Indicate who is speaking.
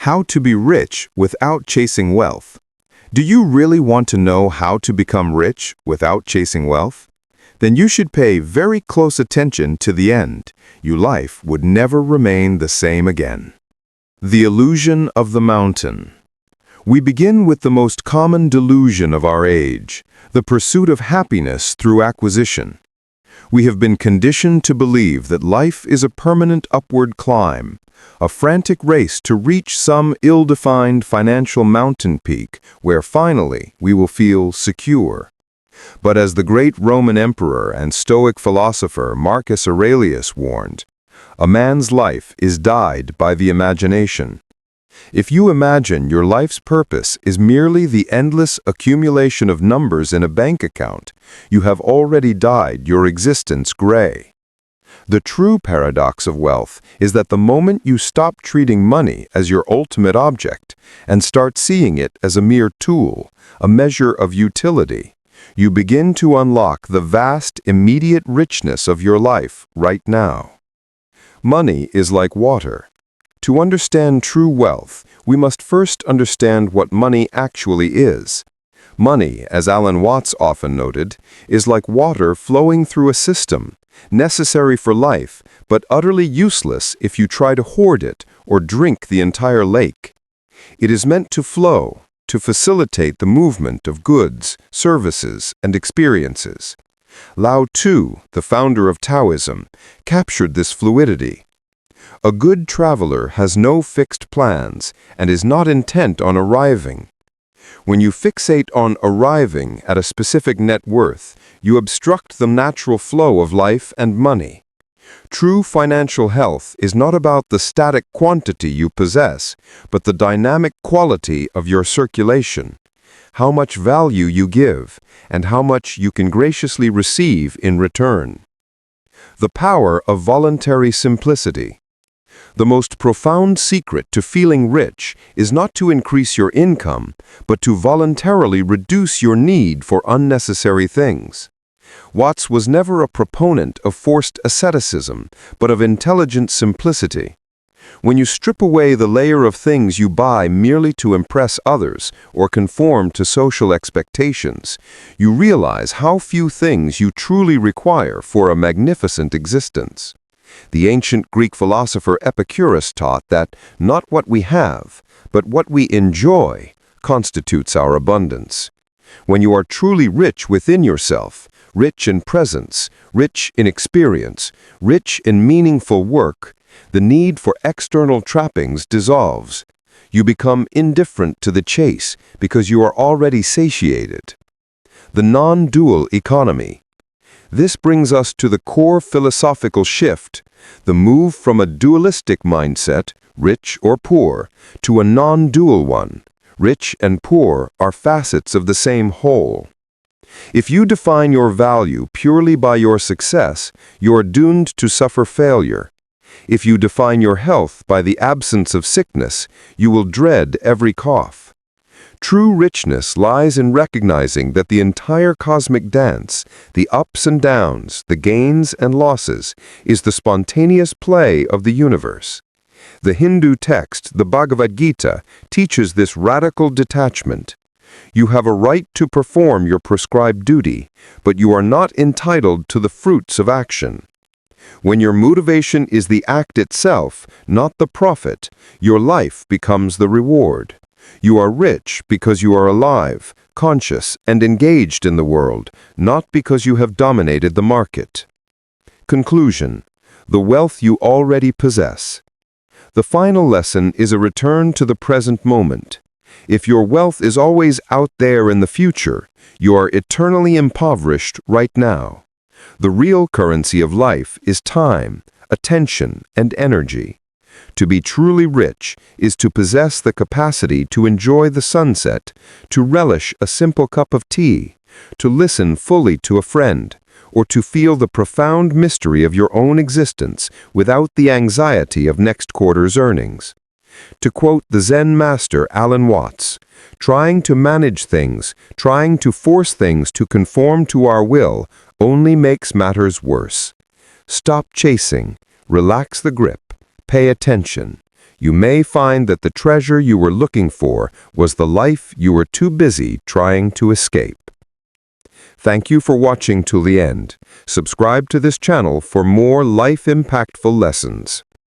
Speaker 1: How to be rich without chasing wealth. Do you really want to know how to become rich without chasing wealth? Then you should pay very close attention to the end. Your life would never remain the same again. The illusion of the mountain. We begin with the most common delusion of our age, the pursuit of happiness through acquisition. We have been conditioned to believe that life is a permanent upward climb, a frantic race to reach some ill-defined financial mountain peak where finally we will feel secure. But as the great Roman emperor and Stoic philosopher Marcus Aurelius warned, a man's life is dyed by the imagination. If you imagine your life's purpose is merely the endless accumulation of numbers in a bank account, you have already dyed your existence gray. The true paradox of wealth is that the moment you stop treating money as your ultimate object and start seeing it as a mere tool, a measure of utility, you begin to unlock the vast, immediate richness of your life right now. Money is like water. To understand true wealth, we must first understand what money actually is. Money, as Alan Watts often noted, is like water flowing through a system, necessary for life, but utterly useless if you try to hoard it or drink the entire lake. It is meant to flow, to facilitate the movement of goods, services, and experiences. Lao Tzu, the founder of Taoism, captured this fluidity. A good traveler has no fixed plans and is not intent on arriving. When you fixate on arriving at a specific net worth, you obstruct the natural flow of life and money. True financial health is not about the static quantity you possess, but the dynamic quality of your circulation, how much value you give, and how much you can graciously receive in return. The power of voluntary simplicity. The most profound secret to feeling rich is not to increase your income, but to voluntarily reduce your need for unnecessary things. Watts was never a proponent of forced asceticism, but of intelligent simplicity. When you strip away the layer of things you buy merely to impress others or conform to social expectations, you realize how few things you truly require for a magnificent existence. The ancient Greek philosopher Epicurus taught that not what we have, but what we enjoy, constitutes our abundance. When you are truly rich within yourself, rich in presence, rich in experience, rich in meaningful work, the need for external trappings dissolves. You become indifferent to the chase because you are already satiated. The non-dual economy. This brings us to the core philosophical shift, the move from a dualistic mindset, rich or poor, to a non-dual one. Rich and poor are facets of the same whole. If you define your value purely by your success, you are doomed to suffer failure. If you define your health by the absence of sickness, you will dread every cough. True richness lies in recognizing that the entire cosmic dance, the ups and downs, the gains and losses, is the spontaneous play of the universe. The Hindu text, the Bhagavad Gita, teaches this radical detachment. You have a right to perform your prescribed duty, but you are not entitled to the fruits of action. When your motivation is the act itself, not the profit, your life becomes the reward. You are rich because you are alive, conscious, and engaged in the world, not because you have dominated the market. Conclusion: the wealth you already possess. The final lesson is a return to the present moment. If your wealth is always out there in the future, you are eternally impoverished right now. The real currency of life is time, attention, and energy. To be truly rich is to possess the capacity to enjoy the sunset, to relish a simple cup of tea, to listen fully to a friend, or to feel the profound mystery of your own existence without the anxiety of next quarter's earnings. To quote the Zen master Alan Watts, "Trying to manage things, trying to force things to conform to our will, only makes matters worse. Stop chasing, relax the grip, pay attention. you may find that the treasure you were looking for was the life you were too busy trying to escape. Thank you for watching till the end. Subscribe to this channel for more life-impactful lessons.